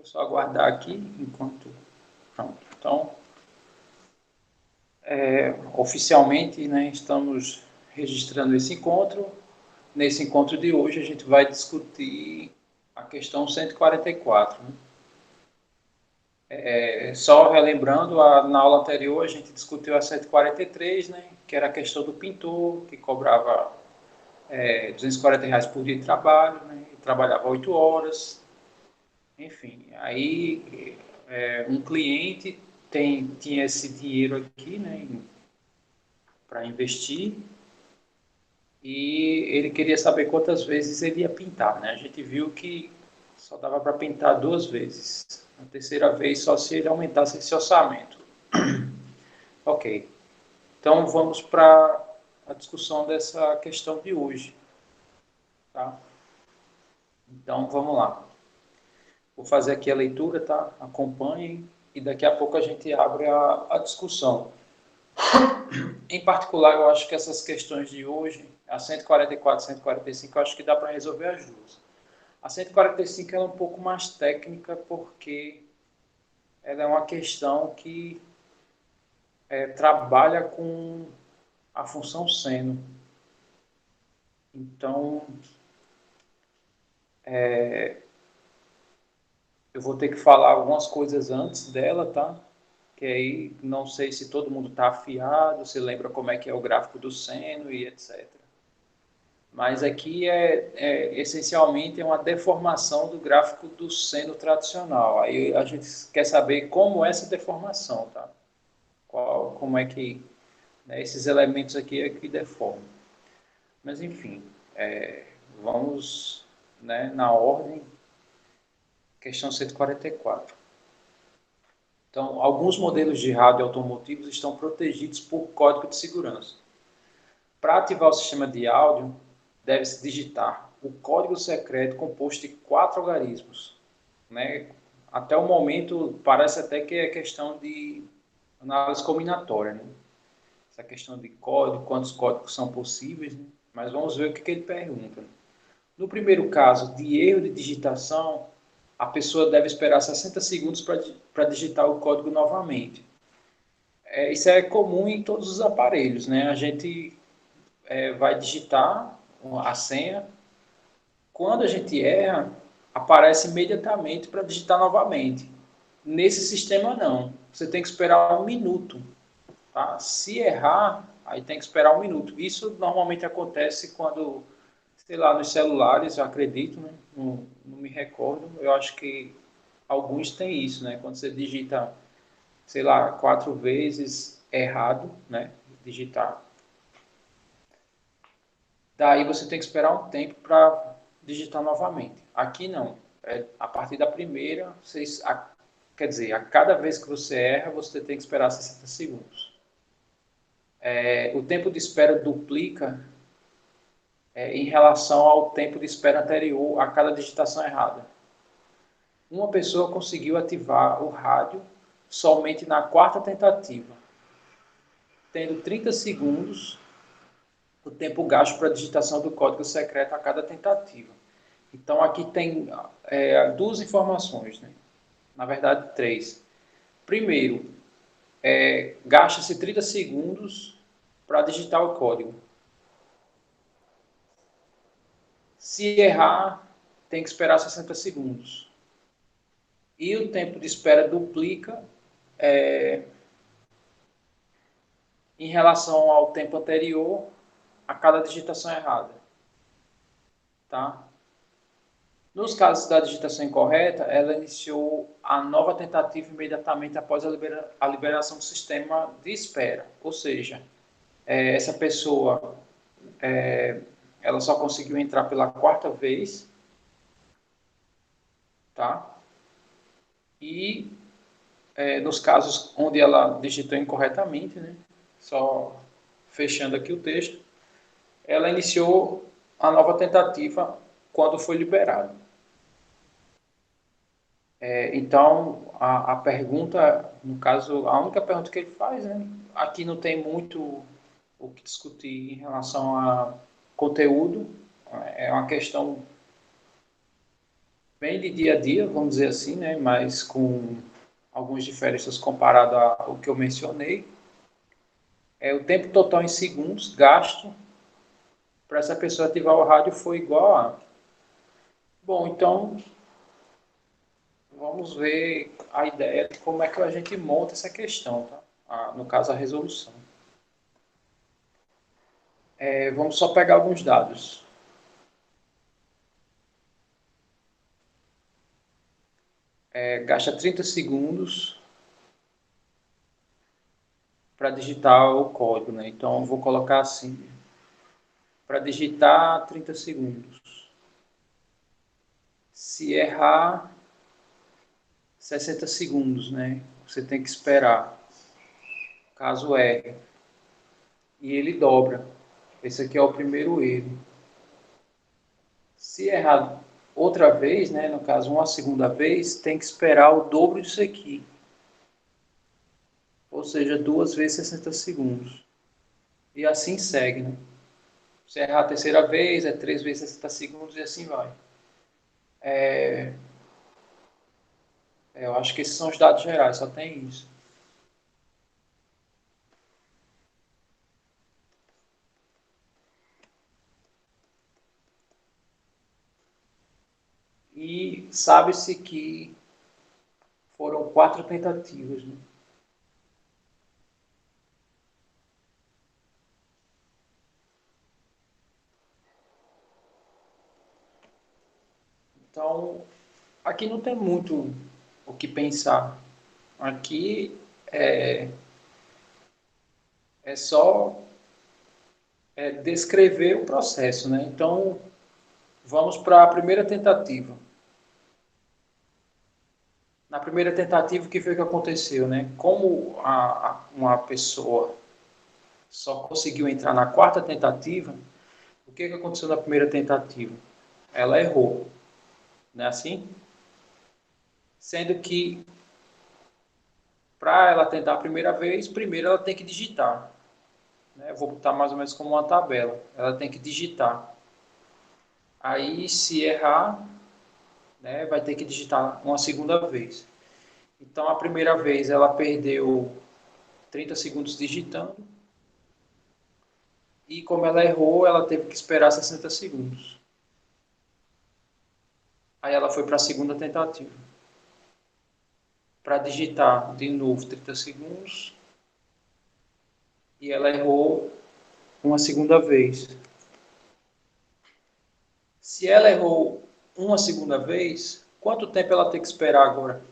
só aguardar aqui enquanto... Pronto. Então, oficialmente, né, estamos registrando esse encontro. Nesse encontro de hoje, a gente vai discutir a questão 144. Né? Só relembrando, na aula anterior a gente discutiu a 143, né, que era a questão do pintor, que cobrava R$ 240 por dia de trabalho, né, e trabalhava 8 horas. Enfim, aí um cliente tinha esse dinheiro aqui, né, para investir, e ele queria saber quantas vezes ele ia pintar, né? A gente viu que só dava para pintar 2 vezes. A terceira vez só se ele aumentasse esse orçamento. Ok. Então vamos para a discussão dessa questão de hoje, tá? Então vamos lá. Vou fazer aqui a leitura, tá? Acompanhem e daqui a pouco a gente abre a discussão. Em particular, eu acho que essas questões de hoje, a 144 e 145, eu acho que dá para resolver as duas. A 145 ela é um pouco mais técnica porque ela é uma questão que trabalha com a função seno. Então, eu vou ter que falar algumas coisas antes dela, tá? Que aí não sei se todo mundo está afiado, se lembra como é que é o gráfico do seno e etc. Mas aqui essencialmente uma deformação do gráfico do seno tradicional. Aí a gente quer saber como é essa deformação, tá? Como é que, né, esses elementos aqui é que deformam. Mas enfim, vamos, né, na ordem, questão 144. Então, alguns modelos de rádio automotivos estão protegidos por código de segurança. Para ativar o sistema de áudio, deve-se digitar o código secreto composto de 4 algarismos. Né? Até o momento, parece até que é questão de análise combinatória. Né? Essa questão de código, quantos códigos são possíveis, né? Mas vamos ver o que ele pergunta. No primeiro caso, de erro de digitação, a pessoa deve esperar 60 segundos para digitar o código novamente. Isso é comum em todos os aparelhos. Né? A gente vai digitar a senha. Quando a gente erra, aparece imediatamente para digitar novamente. Nesse sistema, não. Você tem que esperar 1 minuto. Tá? Se errar, aí tem que esperar 1 minuto. Isso normalmente acontece quando, sei lá, nos celulares, eu acredito, né? Não me recordo. Eu acho que alguns têm isso, né? Quando você digita, sei lá, 4 vezes errado, né? Digitar. Daí você tem que esperar um tempo para digitar novamente. Aqui não. A partir da primeira, quer dizer, a cada vez que você erra, você tem que esperar 60 segundos. O tempo de espera duplica em relação ao tempo de espera anterior a cada digitação errada. Uma pessoa conseguiu ativar o rádio somente na 4ª tentativa, tendo 30 segundos o tempo gasto para a digitação do código secreto a cada tentativa. Então, aqui tem 2 informações, né? Na verdade, 3. Primeiro, gasta-se 30 segundos para digitar o código. Se errar, tem que esperar 60 segundos. E o tempo de espera duplica em relação ao tempo anterior a cada digitação errada. Tá? Nos casos da digitação incorreta, ela iniciou a nova tentativa imediatamente após a liberação do sistema de espera. Ou seja, essa pessoa ela só conseguiu entrar pela 4ª vez, tá? E nos casos onde ela digitou incorretamente, né? Só fechando aqui o texto, ela iniciou a nova tentativa quando foi liberado. Então, a pergunta, no caso, a única pergunta que ele faz, né? Aqui não tem muito o que discutir em relação a conteúdo, é uma questão bem de dia a dia, vamos dizer assim, né? Mas com algumas diferenças comparado ao que eu mencionei. O tempo total em segundos gasto para essa pessoa ativar o rádio foi igual a... Bom, então vamos ver a ideia de como é que a gente monta essa questão, tá? No caso, a resolução. Vamos só pegar alguns dados. Gasta 30 segundos para digitar o código, né? Então, eu vou colocar assim, para digitar 30 segundos. Se errar, 60 segundos, né? Você tem que esperar, caso erre. E ele dobra. Esse aqui é o primeiro erro. Se errar outra vez, né, no caso uma segunda vez, tem que esperar o dobro disso aqui. Ou seja, 2 vezes 60 segundos. E assim segue, né? Se errar a terceira vez, é 3 vezes 60 segundos e assim vai. Eu acho que esses são os dados gerais, só tem isso. E sabe-se que foram 4 tentativas, né? Então, aqui não tem muito o que pensar. Aqui é só descrever o processo, né? Então, vamos para a primeira tentativa. Na primeira tentativa, o que foi que aconteceu, né? Como uma pessoa só conseguiu entrar na quarta tentativa, o que aconteceu na primeira tentativa? Ela errou, não é assim? Sendo que para ela tentar a primeira vez, primeiro ela tem que digitar. Né? Eu vou botar mais ou menos como uma tabela. Ela tem que digitar. Aí, se errar, né, vai ter que digitar uma segunda vez. Então, a primeira vez ela perdeu 30 segundos digitando. E como ela errou, ela teve que esperar 60 segundos. Aí ela foi para a segunda tentativa. Para digitar de novo 30 segundos. E ela errou uma segunda vez. Se ela errou uma segunda vez, quanto tempo ela tem que esperar agora?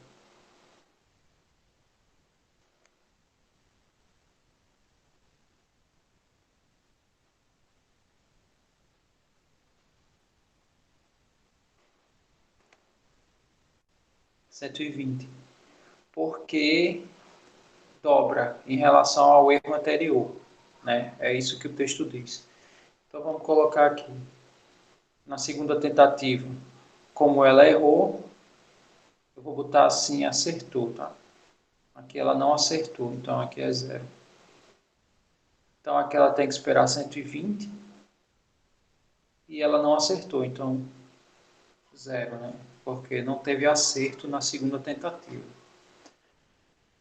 Cento e vinte. Porque dobra em relação ao erro anterior. Né? É isso que o texto diz. Então vamos colocar aqui. Na segunda tentativa, como ela errou, eu vou botar assim, acertou, tá? Aqui ela não acertou, então aqui é zero. Então aqui ela tem que esperar 120 e ela não acertou, então zero, né? Porque não teve acerto na segunda tentativa.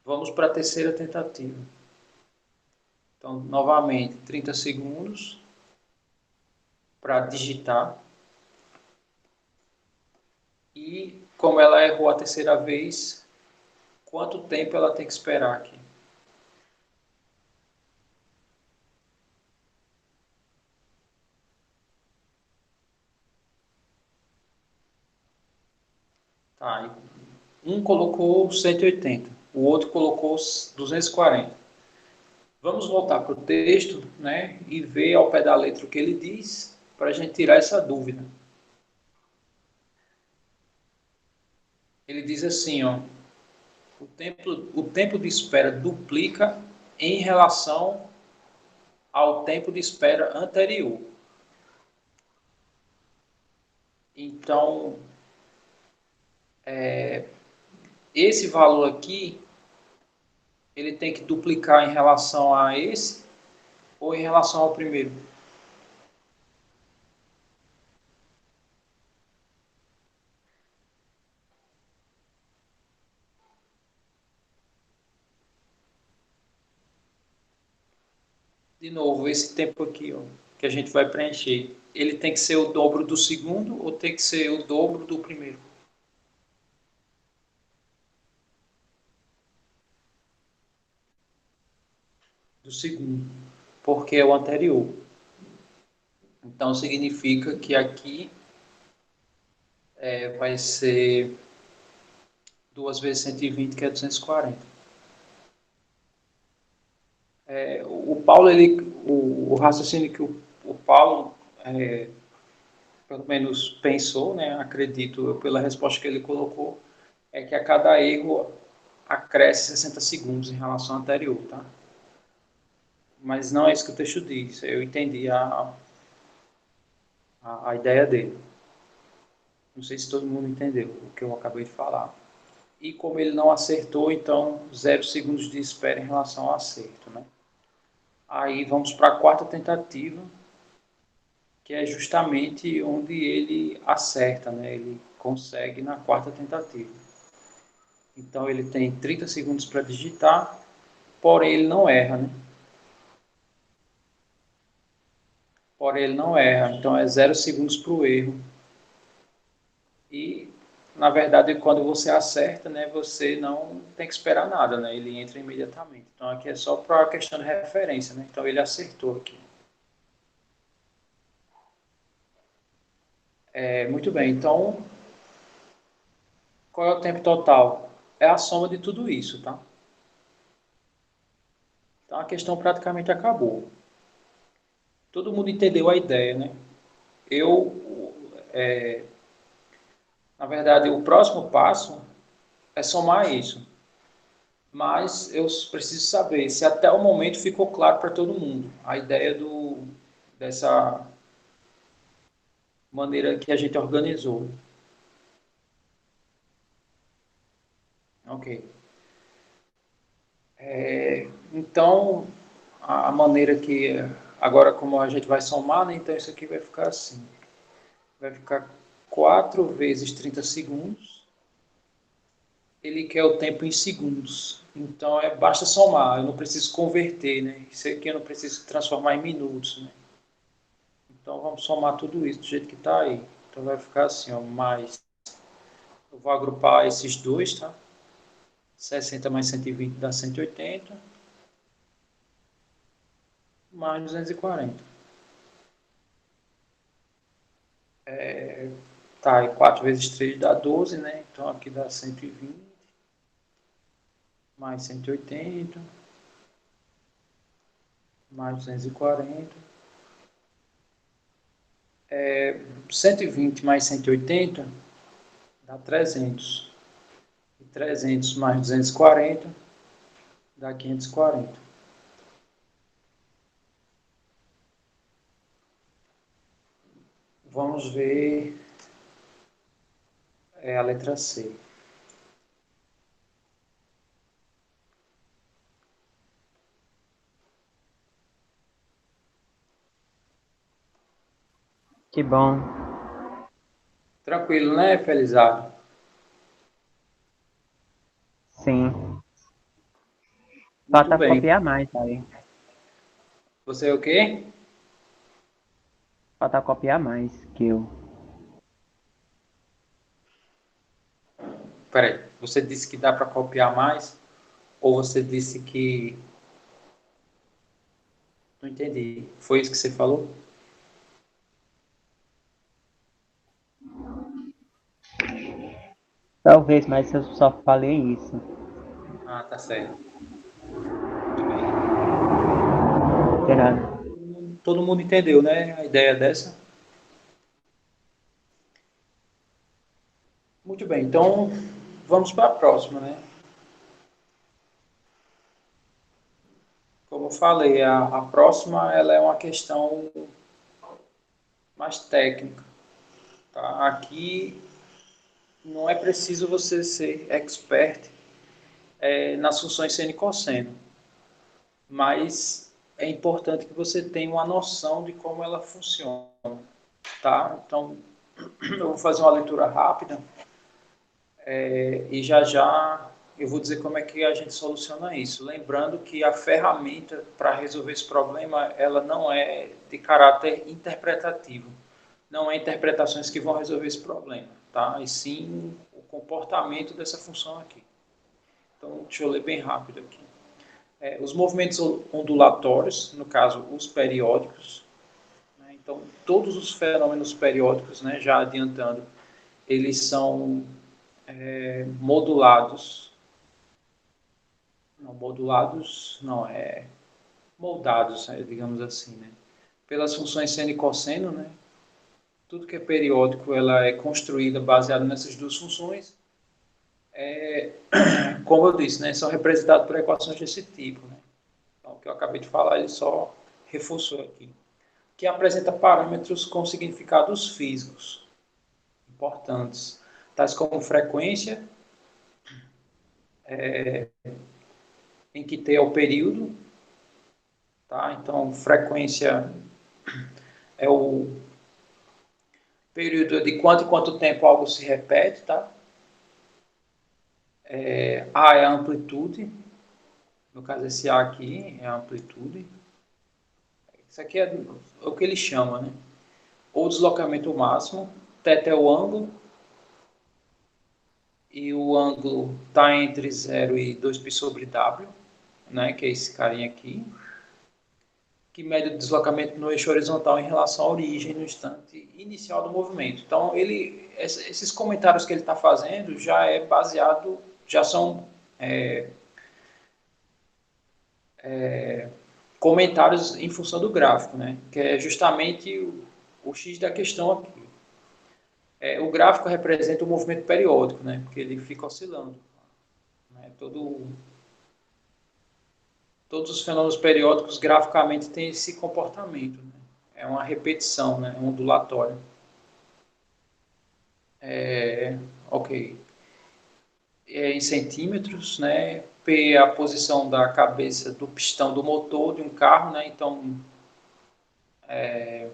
Vamos para a terceira tentativa. Então, novamente, 30 segundos para digitar. E como ela errou a terceira vez, quanto tempo ela tem que esperar aqui? Tá, um colocou 180, o outro colocou 240. Vamos voltar para o texto, né, e ver ao pé da letra o que ele diz, para a gente tirar essa dúvida. Ele diz assim, ó, o tempo de espera duplica em relação ao tempo de espera anterior. Então, esse valor aqui, ele tem que duplicar em relação a esse ou em relação ao primeiro? De novo, esse tempo aqui, ó, que a gente vai preencher, ele tem que ser o dobro do segundo ou tem que ser o dobro do primeiro? Do segundo, porque é o anterior. Então, significa que aqui vai ser 2 vezes 120, que é 240. O Paulo, o raciocínio que o Paulo, pelo menos pensou, né, acredito eu, pela resposta que ele colocou, é que a cada erro acresce 60 segundos em relação ao anterior, tá? Mas não é isso que o texto diz. Eu entendi a ideia dele. Não sei se todo mundo entendeu o que eu acabei de falar. E como ele não acertou, então 0 segundos de espera em relação ao acerto, né? Aí vamos para a quarta tentativa, que é justamente onde ele acerta, né? Ele consegue na quarta tentativa. Então ele tem 30 segundos para digitar, porém ele não erra, né? Porém ele não erra, então é 0 segundos para o erro. E, na verdade, quando você acerta, né, você não tem que esperar nada, né? Ele entra imediatamente. Então aqui é só para a questão de referência, né? Então ele acertou aqui. Muito bem, então qual é o tempo total? É a soma de tudo isso, tá? Então a questão praticamente acabou. Todo mundo entendeu a ideia, né? Eu, na verdade, o próximo passo é somar isso. Mas eu preciso saber se até o momento ficou claro para todo mundo a ideia dessa maneira que a gente organizou. Ok. Então, a maneira que agora como a gente vai somar, né, então isso aqui vai ficar assim. Vai ficar 4 vezes 30 segundos. Ele quer o tempo em segundos. Então, basta somar, eu não preciso converter, né? Isso aqui eu não preciso transformar em minutos, né? Então, vamos somar tudo isso do jeito que está aí. Então, vai ficar assim, ó, mais... Eu vou agrupar esses dois, tá? 60 mais 120 dá 180, mais 240. Tá, e 4 vezes 3 dá 12, né? Então, aqui dá 120, mais 180, mais 240. 120 mais 180 dá 300. E 300 mais 240 dá 540. Vamos ver a letra C. Que bom. Tranquilo, né, Felizardo? Sim. Muito Falta bem. copiar mais aí. Você é o quê? Falta copiar mais que eu. Peraí, você disse que dá para copiar mais? Ou você disse que... Não entendi. Foi isso que você falou? Talvez, mas eu só falei isso. Ah, tá certo. Muito bem. Será? Todo mundo entendeu, né? A ideia dessa? Muito bem, então vamos para a próxima, né? Como eu falei, a próxima ela é uma questão mais técnica, tá? Aqui não é preciso você ser expert nas funções seno e cosseno, mas é importante que você tenha uma noção de como ela funciona, tá? Então, eu vou fazer uma leitura rápida e já já eu vou dizer como é que a gente soluciona isso. Lembrando que a ferramenta para resolver esse problema, ela não é de caráter interpretativo. Não é interpretações que vão resolver esse problema, tá? E sim o comportamento dessa função aqui. Então, deixa eu ler bem rápido aqui. Os movimentos ondulatórios, no caso, os periódicos, né? Então, todos os fenômenos periódicos, né, já adiantando, eles são modulados, não, modulados, não, moldados, né, digamos assim, né, pelas funções seno e cosseno, né, tudo que é periódico, ela é construída baseada nessas duas funções, como eu disse, né, são representados por equações desse tipo, né, então, o que eu acabei de falar, ele só reforçou aqui, que apresenta parâmetros com significados físicos importantes, tais como frequência, em que T é o período, tá? Então, frequência é o período de quanto em quanto tempo algo se repete, tá? A é a amplitude, no caso esse A aqui é a amplitude. Isso aqui é o que ele chama, né? Ou deslocamento máximo, θ é o ângulo, e o ângulo está entre 0 e 2π sobre W, né? Que é esse carinha aqui, que mede o deslocamento no eixo horizontal em relação à origem no instante inicial do movimento. Então, esses comentários que ele está fazendo já são comentários em função do gráfico, né? Que é justamente o X da questão aqui. O gráfico representa o movimento periódico, né? Porque ele fica oscilando. Né? Todos os fenômenos periódicos graficamente têm esse comportamento. Né? É uma repetição, né? Ondulatória. Ok. Em centímetros, né? P é a posição da cabeça do pistão do motor de um carro, né? Então, é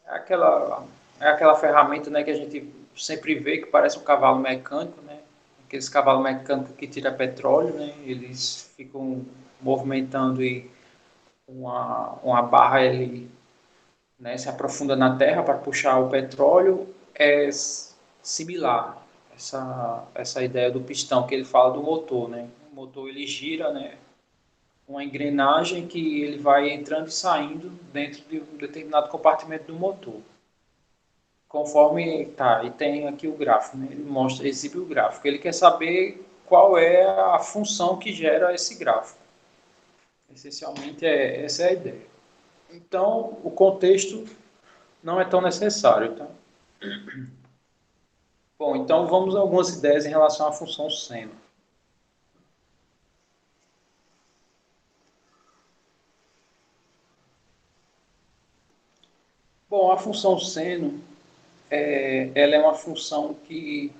aquela, é aquela ferramenta, né, que a gente sempre vê que parece um cavalo mecânico, né? Aqueles cavalos mecânicos que tira petróleo, né? Eles ficam movimentando e uma barra ele, né, se aprofunda na terra para puxar o petróleo. É similar essa ideia do pistão que ele fala do motor, né? O motor ele gira, né? Uma engrenagem que ele vai entrando e saindo dentro de um determinado compartimento do motor. Conforme tá, e tem aqui o gráfico, né? Ele mostra, exibe o gráfico. Ele quer saber qual é a função que gera esse gráfico. Essencialmente essa é a ideia. Então, o contexto não é tão necessário, tá? Bom, então vamos a algumas ideias em relação à função seno. Bom, a função seno, ela é uma função que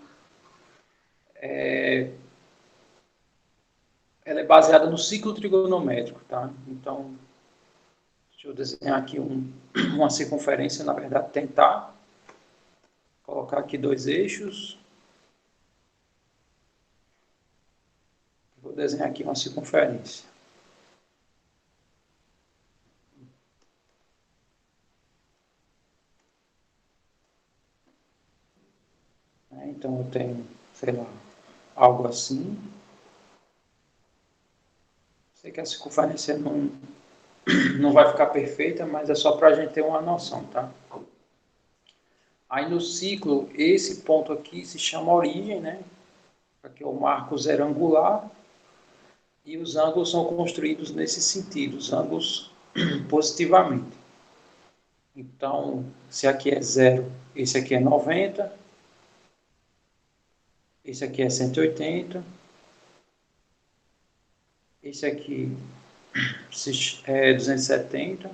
ela é baseada no ciclo trigonométrico, tá? Então, deixa eu desenhar aqui uma circunferência, na verdade, tentar colocar aqui dois eixos. Vou desenhar aqui uma circunferência. Então, eu tenho, sei lá, algo assim. Sei que a circunferência não vai ficar perfeita, mas é só para a gente ter uma noção, tá? Aí no ciclo, esse ponto aqui se chama origem, né? Aqui é o marco zero angular. E os ângulos são construídos nesse sentido, os ângulos positivamente. Então, se aqui é 0, esse aqui é 90, esse aqui é 180, esse aqui é 270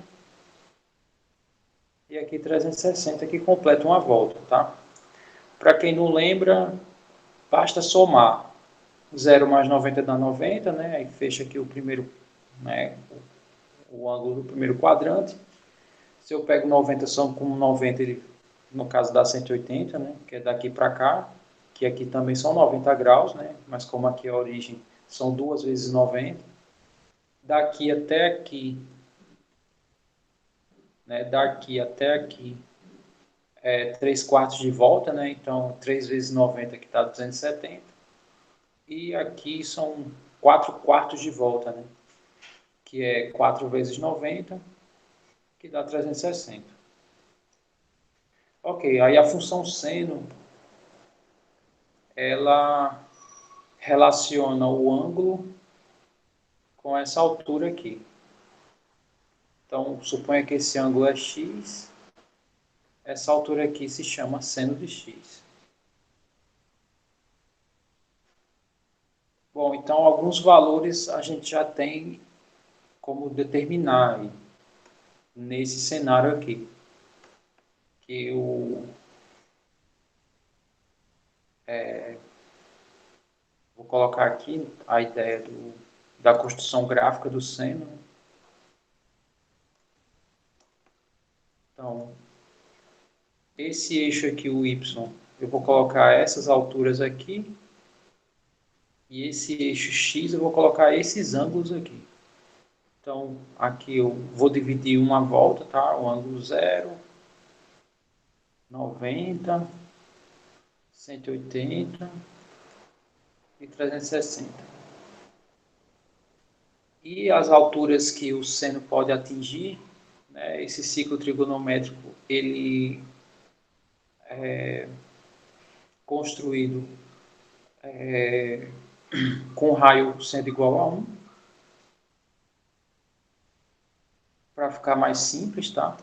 e aqui 360, que completa uma volta, tá? Para quem não lembra, basta somar 0 mais 90 dá 90, né? Aí fecha aqui o primeiro, né, o ângulo do primeiro quadrante. Se eu pego 90 só com 90, ele, no caso dá 180, né? Que é daqui para cá. que aqui também são 90 graus, né? Mas como aqui a origem são 2 vezes 90, daqui até aqui, né? Daqui até aqui é 3 quartos de volta, né? Então 3 vezes 90 que está 270. E aqui são 4 quartos de volta, né? Que é 4 vezes 90, que dá 360. Ok, aí a função seno, ela relaciona o ângulo com essa altura aqui. Então, suponha que esse ângulo é x, essa altura aqui se chama seno de x. Bom, então alguns valores a gente já tem como determinar aí, nesse cenário aqui. Que eu vou colocar aqui a ideia da construção gráfica do seno. Então, esse eixo aqui, o y, eu vou colocar essas alturas aqui. E esse eixo x eu vou colocar esses ângulos aqui. Então, aqui eu vou dividir uma volta, tá? O ângulo 0, 90, 180 e 360. E as alturas que o seno pode atingir, né? Esse ciclo trigonométrico, ele é construído com raio sendo igual a 1, para ficar mais simples, tá?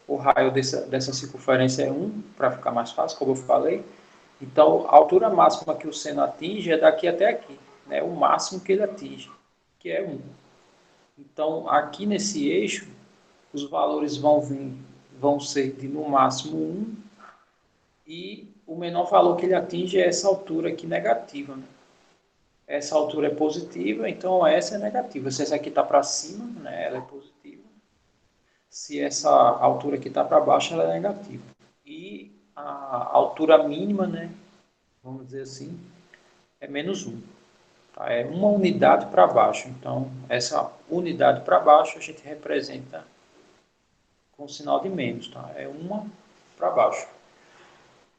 O raio dessa circunferência é 1, para ficar mais fácil, como eu falei. Então, a altura máxima que o seno atinge é daqui até aqui, né? O máximo que ele atinge, que é 1. Então, aqui nesse eixo, os valores vão ser de no máximo 1, e o menor valor que ele atinge é essa altura aqui negativa, né? Essa altura é positiva, então essa é negativa. Se essa aqui está para cima, né, ela é positiva. Se essa altura aqui está para baixo, ela é negativa. E a altura mínima, né, vamos dizer assim, é menos 1. Tá? É uma unidade para baixo. Então, essa unidade para baixo a gente representa com sinal de menos. Tá? É uma para baixo.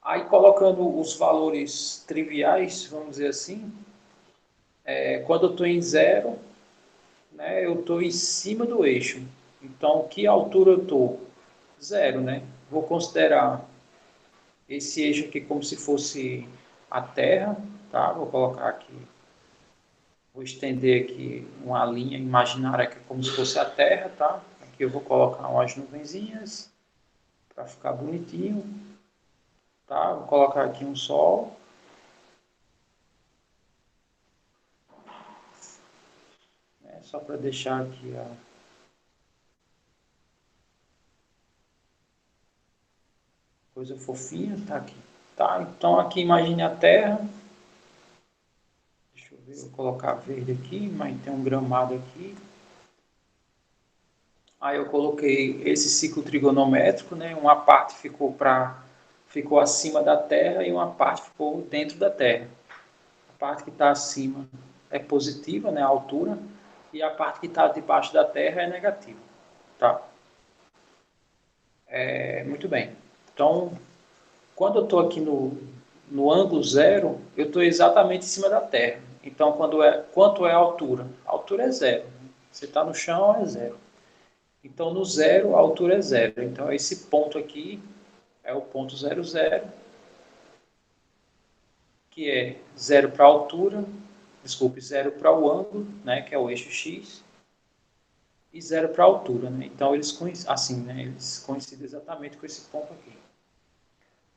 Aí, colocando os valores triviais, vamos dizer assim, quando eu estou em zero, né, eu estou em cima do eixo. Então, que altura eu estou? Zero, né? Vou considerar esse eixo aqui como se fosse a Terra, tá? Vou colocar aqui, vou estender aqui uma linha imaginária que é como se fosse a Terra, tá? Aqui eu vou colocar umas nuvenzinhas para ficar bonitinho, tá? Vou colocar aqui um Sol. Né? Só para deixar aqui a coisa fofinha, tá aqui. Tá? Então aqui imagine a Terra. Deixa eu ver, vou colocar verde aqui, mas tem um gramado aqui. Aí eu coloquei esse ciclo trigonométrico, né? Uma parte ficou acima da Terra e uma parte ficou dentro da Terra. A parte que está acima é positiva, né? A altura, e a parte que está debaixo da Terra é negativa, tá? Muito bem. Então, quando eu estou aqui no ângulo zero, eu estou exatamente em cima da Terra. Então, quanto é a altura? A altura é zero. Você está no chão, é zero. Então, no zero, a altura é zero. Então, esse ponto aqui é o ponto 0, 0, que é zero para a altura, desculpe, zero para o ângulo, né, que é o eixo X, e zero para a altura. Né? Então, eles coincidem exatamente com esse ponto aqui.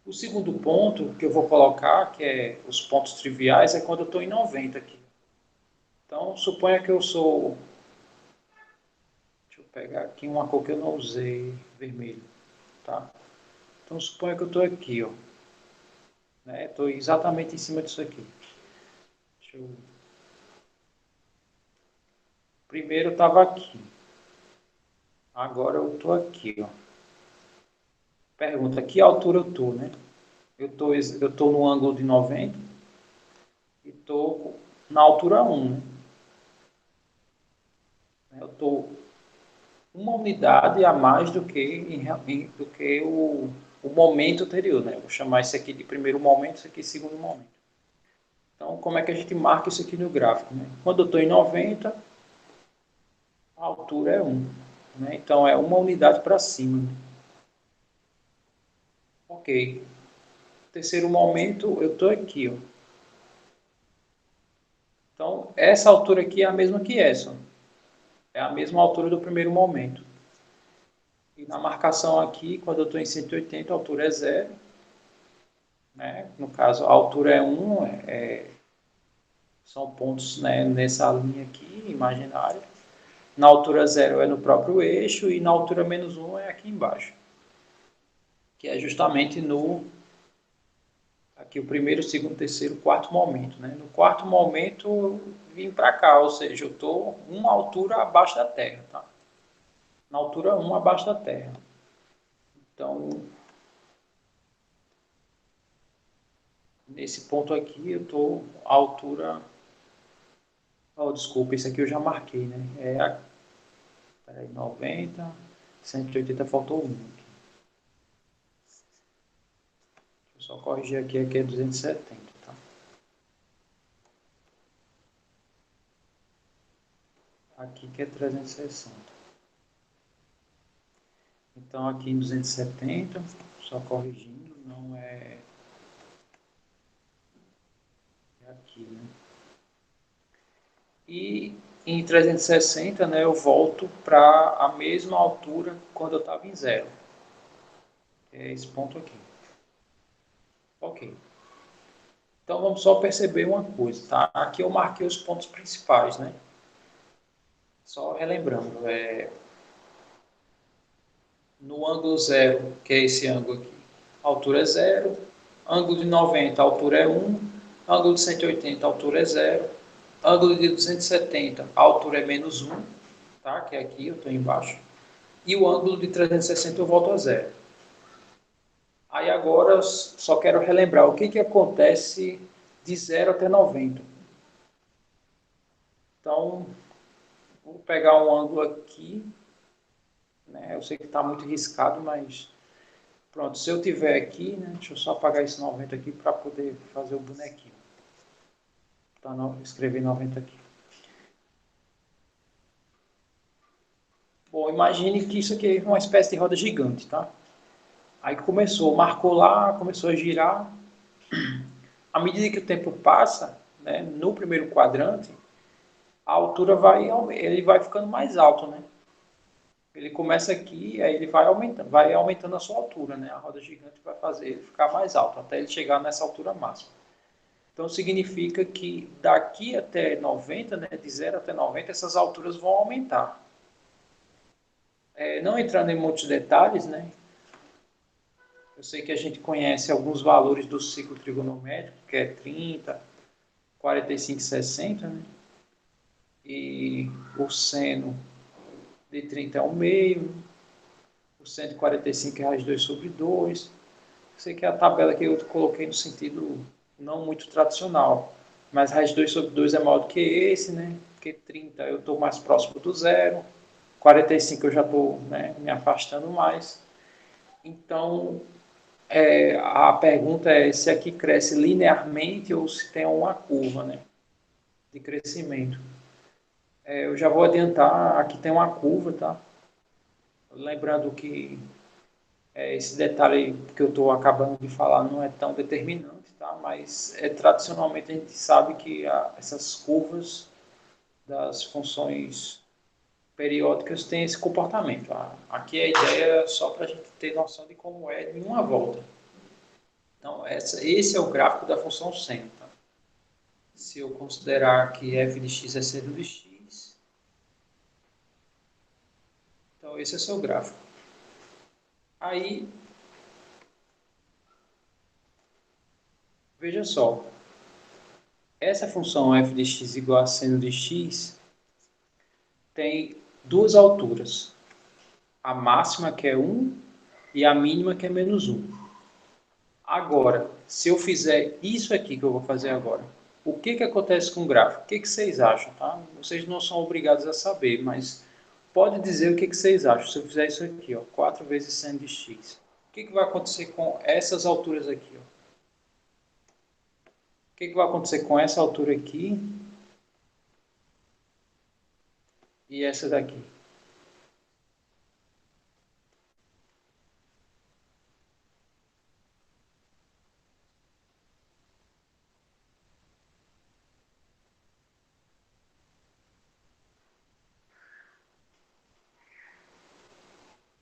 O segundo ponto que eu vou colocar, que é os pontos triviais, é quando eu estou em 90 aqui. Então, suponha que eu sou... Deixa eu pegar aqui uma cor que eu não usei, vermelho. Tá? Então, suponha que eu estou aqui, ó. Né? Estou exatamente em cima disso aqui. Deixa eu... Primeiro eu estava aqui. Agora eu estou aqui, ó. Pergunta, que altura eu estou, né? eu tô no ângulo de 90 e estou na altura 1, né? Eu estou uma unidade a mais do que o momento anterior, né? Eu vou chamar isso aqui de primeiro momento, isso aqui de segundo momento. Então, como é que a gente marca isso aqui no gráfico, né? Quando eu estou em 90, a altura é 1, né? Então, é uma unidade para cima. Ok. Terceiro momento, eu estou aqui, ó. Então, essa altura aqui é a mesma que essa. É a mesma altura do primeiro momento. E na marcação aqui, quando eu estou em 180, a altura é 0. Né? No caso, a altura é 1, são pontos, né, nessa linha aqui, imaginária. Na altura 0 é no próprio eixo e na altura -1 é aqui embaixo. Que é justamente no aqui o primeiro, segundo, terceiro, quarto momento, né? No quarto momento eu vim para cá, ou seja, eu estou uma altura abaixo da Terra, tá? Na altura 1 abaixo da Terra. Então, nesse ponto aqui eu estou à altura... Oh, desculpa, esse aqui eu já marquei, né? Peraí, 90, 180, faltou 1. Deixa eu só corrigir aqui é 270, tá? Aqui que é 360. Então, aqui em 270, só corrigindo, não é aqui, né? E em 360, né, eu volto para a mesma altura quando eu estava em 0. É esse ponto aqui. Ok. Então, vamos só perceber uma coisa, tá? Aqui eu marquei os pontos principais, né? Só relembrando, no ângulo 0, que é esse ângulo aqui, a altura é 0, ângulo de 90, a altura é 1, ângulo de 180, a altura é 0, ângulo de 270, a altura é -1, tá? Que é aqui, eu estou embaixo, e o ângulo de 360 eu volto a 0. Aí agora eu só quero relembrar o que acontece de 0 até 90. Então, vou pegar um ângulo aqui, né? Eu sei que está muito riscado, mas pronto, se eu tiver aqui, né? Deixa eu só apagar esse 90 aqui para poder fazer o bonequinho. Tá, não, escrever 90 aqui. Bom, imagine que isso aqui é uma espécie de roda gigante, tá? Aí começou, marcou lá, começou a girar. À medida que o tempo passa, né, no primeiro quadrante, a altura ele vai ficando mais alto, né? Ele começa aqui, aí ele vai aumentando a sua altura, né? A roda gigante vai fazer ele ficar mais alto, até ele chegar nessa altura máxima. Então, significa que daqui até 90, né, de 0 até 90, essas alturas vão aumentar. Não entrando em muitos detalhes, né? Eu sei que a gente conhece alguns valores do ciclo trigonométrico, que é 30, 45 e 60, né? E o seno de 30 é 1/2, o seno de 45 é raiz 2 sobre 2. Eu sei que é a tabela que eu coloquei no sentido não muito tradicional, mas raiz 2 sobre 2 é maior do que esse, né? Porque 30 eu estou mais próximo do zero, 45 eu já estou, né, me afastando mais. Então, a pergunta é se aqui cresce linearmente ou se tem uma curva, né, de crescimento. Eu já vou adiantar, aqui tem uma curva, tá? Lembrando que esse detalhe que eu estou acabando de falar não é tão determinante, tá? Mas tradicionalmente a gente sabe que essas curvas das funções periódicas têm esse comportamento. Aqui a ideia é só para a gente ter noção de como é em uma volta. Então, esse é o gráfico da função seno. Tá? Se eu considerar que f de x é seno de x, então esse é o seu gráfico. Aí, veja só, essa função f de x igual a seno de x tem duas alturas. A máxima, que é 1, e a mínima, que é -1. Agora, se eu fizer isso aqui que eu vou fazer agora, o que acontece com o gráfico? O que vocês acham, tá? Vocês não são obrigados a saber, mas pode dizer o que vocês acham. Se eu fizer isso aqui, ó, 4 vezes seno de x, o que vai acontecer com essas alturas aqui, ó? O que vai acontecer com essa altura aqui e essa daqui?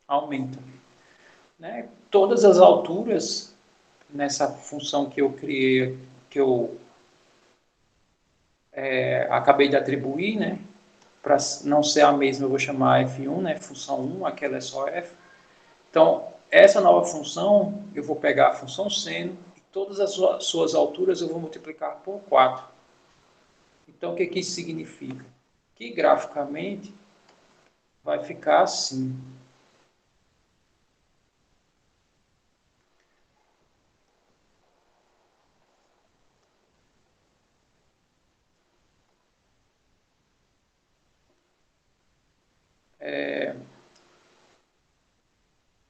Aumenta, né? Todas as alturas nessa função que eu criei, que eu acabei de atribuir, né? Para não ser a mesma, eu vou chamar f1, né? Função 1, aquela é só f. Então, essa nova função, eu vou pegar a função seno e todas as suas alturas eu vou multiplicar por 4. Então, o que isso significa? Que graficamente vai ficar assim.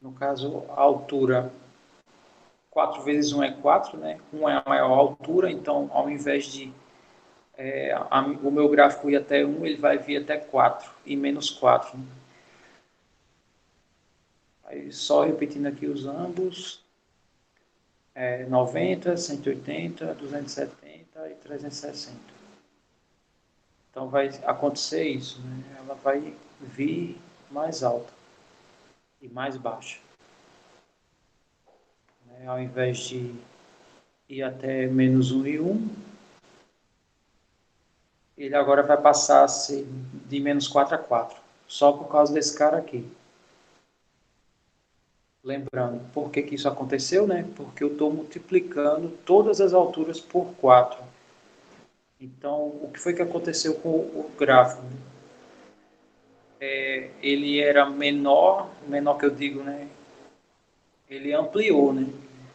No caso, a altura 4 vezes 1 é 4, né? 1 é a maior altura, então ao invés de o meu gráfico ir até 1, ele vai vir até 4 e menos 4. Né? Aí só repetindo aqui os ambos, 90, 180, 270 e 360. Então vai acontecer isso, né? Ela vai vir mais alta e mais baixa. Né? Ao invés de ir até menos 1 e 1, ele agora vai passar a ser de menos 4 a 4, só por causa desse cara aqui. Lembrando, por que isso aconteceu, né? Porque eu estou multiplicando todas as alturas por 4. Então, o que foi que aconteceu com o gráfico? Ele era menor que eu digo, né? Ele ampliou, né?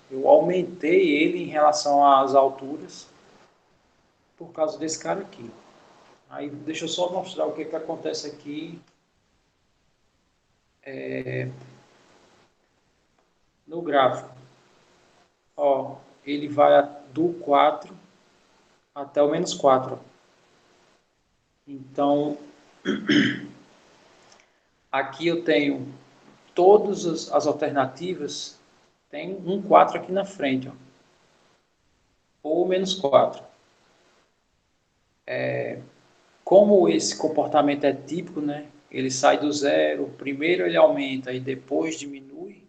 Eu aumentei ele em relação às alturas por causa desse cara aqui. Aí, deixa eu só mostrar o que acontece aqui no gráfico. Ó, ele vai do 4 até o menos 4. Então, aqui eu tenho todas as alternativas, tem um 4 aqui na frente, ó, ou menos 4. Como esse comportamento é típico, né? Ele sai do zero, primeiro ele aumenta e depois diminui,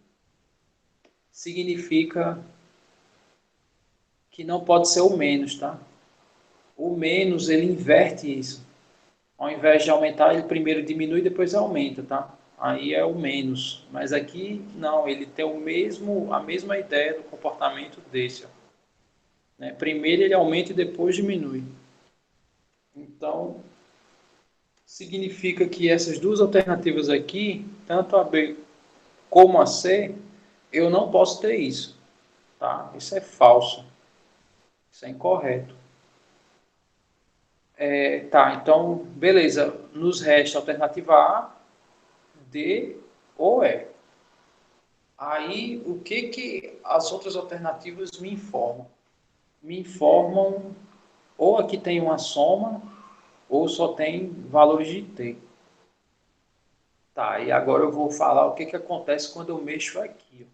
significa que não pode ser o menos, tá? O menos, ele inverte isso. Ao invés de aumentar, ele primeiro diminui e depois aumenta, tá? Aí é o menos. Mas aqui, não, ele tem a mesma ideia do comportamento desse, ó. Né? Primeiro ele aumenta e depois diminui. Então, significa que essas duas alternativas aqui, tanto a B como a C, eu não posso ter isso. Tá? Isso é falso. Isso é incorreto. Tá, então, beleza. Nos resta a alternativa A, D ou E. Aí, o que as outras alternativas me informam? Me informam ou aqui tem uma soma ou só tem valores de t. Tá, e agora eu vou falar o que acontece quando eu mexo aqui.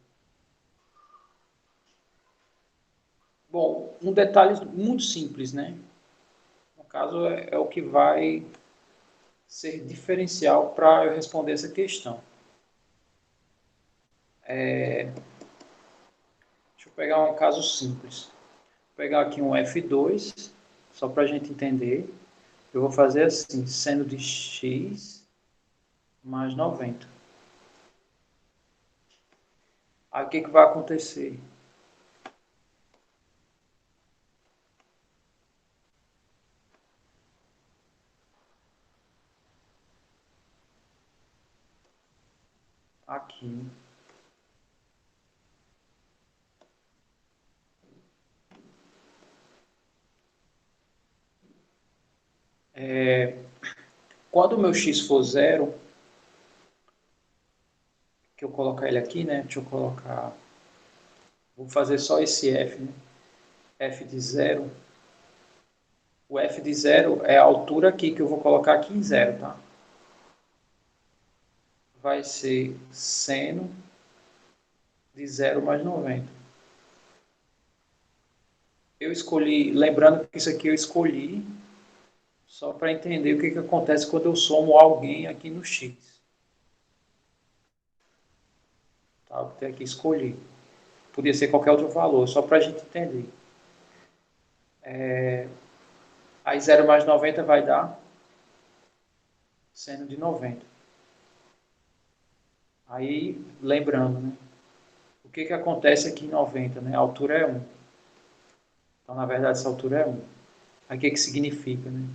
Bom, um detalhe muito simples, né? No caso, é o que vai ser diferencial para eu responder essa questão. Deixa eu pegar um caso simples. Vou pegar aqui um F2, só para a gente entender. Eu vou fazer assim, seno de x mais 90. Aí o que vai acontecer? Aqui. Quando o meu x for zero, que eu colocar ele aqui, né? Deixa eu colocar... Vou fazer só esse f, né? F de zero. O f de zero é a altura aqui, que eu vou colocar aqui em zero, tá? Vai ser seno de 0 mais 90. Eu escolhi, lembrando que isso aqui eu escolhi só para entender o que acontece quando eu somo alguém aqui no x. Tá? Eu tenho aqui escolhi. Podia ser qualquer outro valor, só para a gente entender. Aí 0 mais 90 vai dar seno de 90. Aí, lembrando, né? O que acontece aqui em 90, né? A altura é 1. Então, na verdade, essa altura é 1. Aí, o que significa, né?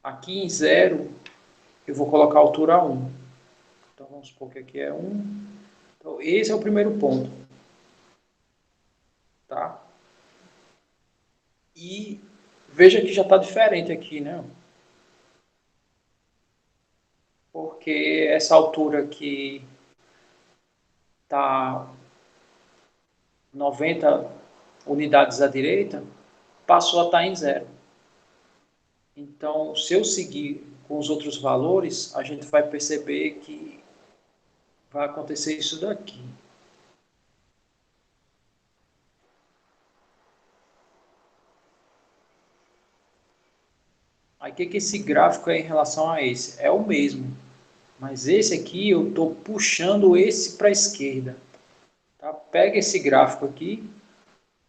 Aqui em 0, eu vou colocar a altura 1. Então, vamos supor que aqui é 1. Então, esse é o primeiro ponto. Tá? E veja que já está diferente aqui, né? Porque essa altura aqui está 90 unidades à direita, passou a estar em zero. Então, se eu seguir com os outros valores, a gente vai perceber que vai acontecer isso daqui. Aí, o que esse gráfico é em relação a esse? É o mesmo, mas esse aqui eu estou puxando esse para a esquerda. Tá? Pega esse gráfico aqui,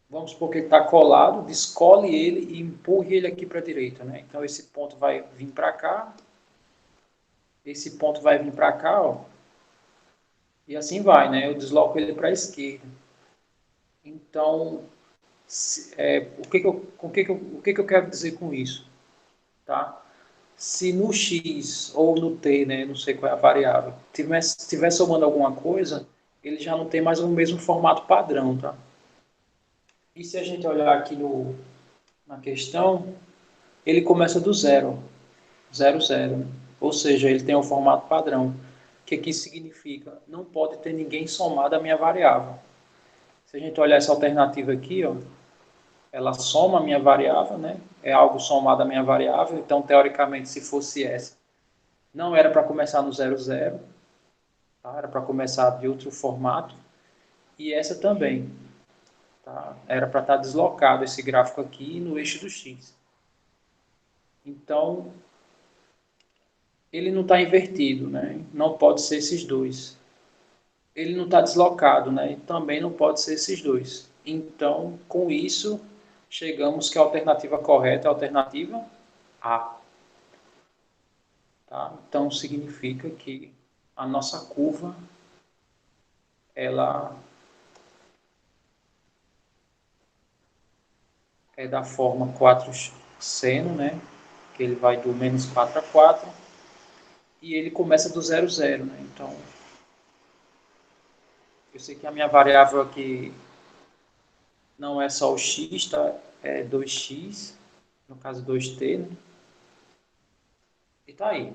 vamos supor que ele está colado, descole ele e empurre ele aqui para a direita. Né? Então, esse ponto vai vir para cá, esse ponto vai vir para cá, ó, e assim vai, né? Eu desloco ele para a esquerda. Então, o que eu quero dizer com isso? Tá? Se no x ou no t, né, não sei qual é a variável, estiver somando alguma coisa, ele já não tem mais o mesmo formato padrão. Tá? E se a gente olhar aqui na questão, ele começa do zero, zero, zero. Né? Ou seja, ele tem um formato padrão. O que isso significa? Não pode ter ninguém somado à minha variável. Se a gente olhar essa alternativa aqui, ó, ela soma a minha variável, né? É algo somado à minha variável, então, teoricamente, se fosse essa, não era para começar no zero, zero, tá? Era para começar de outro formato, e essa também, tá? Era para estar deslocado esse gráfico aqui no eixo do x. Então, ele não está invertido, né? Não pode ser esses dois. Ele não está deslocado, né? E também não pode ser esses dois. Então, com isso, chegamos que a alternativa correta é a alternativa A. Tá? Então, significa que a nossa curva, ela é da forma 4 seno, né? Que ele vai do menos 4 a 4, e ele começa do zero, zero, né? Então, eu sei que a minha variável aqui não é só o x, tá? É 2x, no caso 2t, né? E tá aí.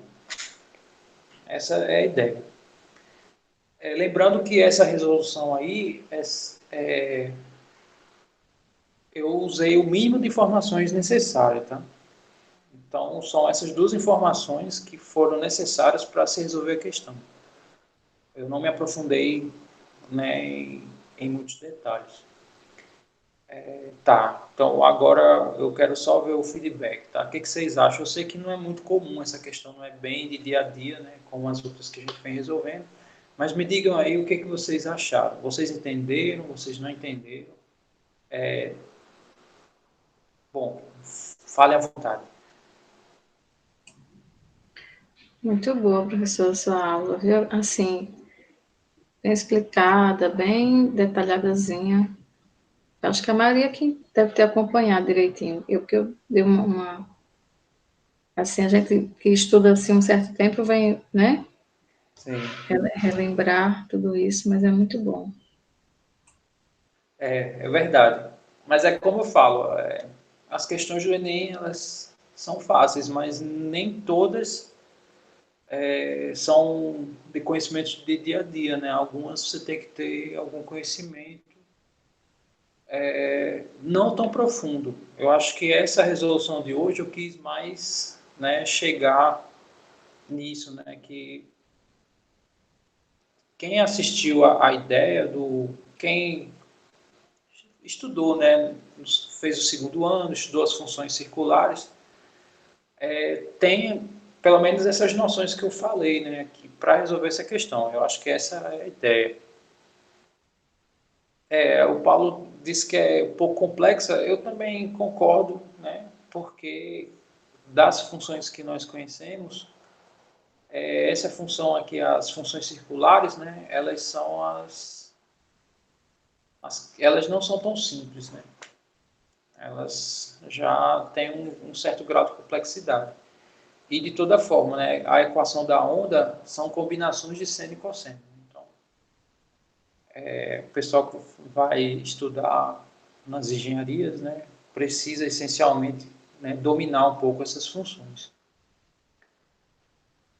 Essa é a ideia. Lembrando que essa resolução aí, eu usei o mínimo de informações necessárias, tá? Então, são essas duas informações que foram necessárias para se resolver a questão. Eu não me aprofundei, né, em muitos detalhes. Tá, então agora eu quero só ver o feedback, tá? O que vocês acham? Eu sei que não é muito comum essa questão, não é bem de dia a dia, né, como as outras que a gente vem resolvendo, mas me digam aí o que vocês acharam. Vocês entenderam? Vocês não entenderam? Bom, fale à vontade. Muito boa, professora, sua aula, viu? Assim, bem explicada, bem detalhadazinha. Acho que a maioria que deve ter acompanhado direitinho. Porque eu dei assim, a gente que estuda assim um certo tempo vem, né, Sim. relembrar tudo isso, mas é muito bom. É verdade. Mas é como eu falo, as questões do Enem, elas são fáceis, mas nem todas são de conhecimentos de dia a dia, né? Algumas você tem que ter algum conhecimento não tão profundo. Eu acho que essa resolução de hoje eu quis mais, né, chegar nisso, né? Que quem assistiu a ideia quem estudou, né, fez o segundo ano, estudou as funções circulares, tem pelo menos essas noções que eu falei, né, para resolver essa questão. Eu acho que essa é a ideia. O Paulo disse que é um pouco complexa, eu também concordo, né, porque das funções que nós conhecemos, essa função aqui, as funções circulares, né, elas são elas não são tão simples, né? Elas já têm um certo grau de complexidade. E de toda forma, né, a equação da onda são combinações de seno e cosseno. Então, o pessoal que vai estudar nas engenharias, né, precisa essencialmente, né, dominar um pouco essas funções.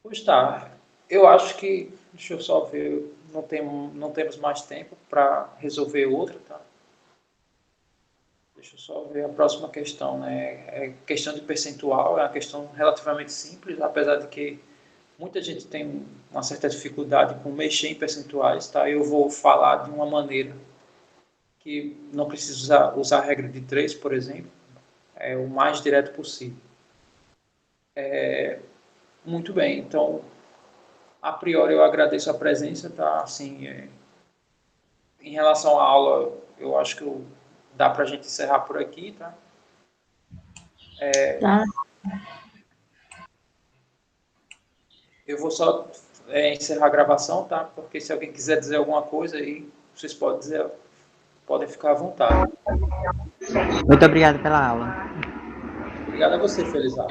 Pois tá, eu acho que, deixa eu só ver, não temos mais tempo para resolver outra, tá? Deixa eu só ver a próxima questão, né? É questão de percentual, é uma questão relativamente simples, apesar de que muita gente tem uma certa dificuldade com mexer em percentuais, tá? Eu vou falar de uma maneira que não precisa usar a regra de 3, por exemplo, é o mais direto possível. Muito bem, então, a priori eu agradeço a presença, tá? Assim, em relação à aula, eu acho que dá para a gente encerrar por aqui, tá? Tá? Eu vou só encerrar a gravação, tá? Porque se alguém quiser dizer alguma coisa aí, vocês podem ficar à vontade. Muito obrigado pela aula. Obrigado a você, Felizardo.